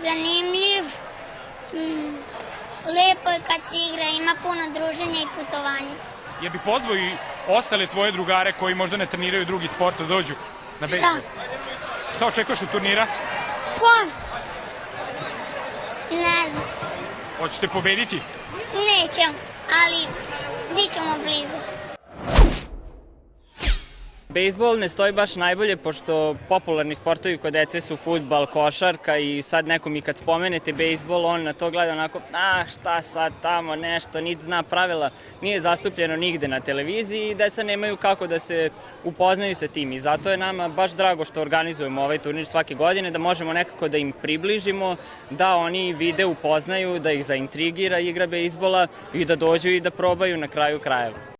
zanimljiv, lepo je kad se igra, ima puno druženja i putovanja. Je bi pozvao i ostale tvoje drugare koji možda ne treniraju drugi sport da dođu na bejsbol? Da. Šta očekuješ od turnira? Pa, ne znam, Hoćete pobediti? nećemo, ali bit ćemo blizu. Bejsbol ne stoji baš najbolje, pošto popularni sportovi kod dece su fudbal, košarka i sad nekom i kad spomenete bejsbol, on na to gleda onako, šta sad tamo nešto, niti zna pravila, nije zastupljeno nigde na televiziji i deca nemaju kako da se upoznaju sa tim i zato je nama baš drago što organizujemo ovaj turnir svake godine, da možemo nekako da im približimo, da oni vide, upoznaju, da ih zaintrigira igra bejsbola i da dođu i da probaju na kraju krajeva.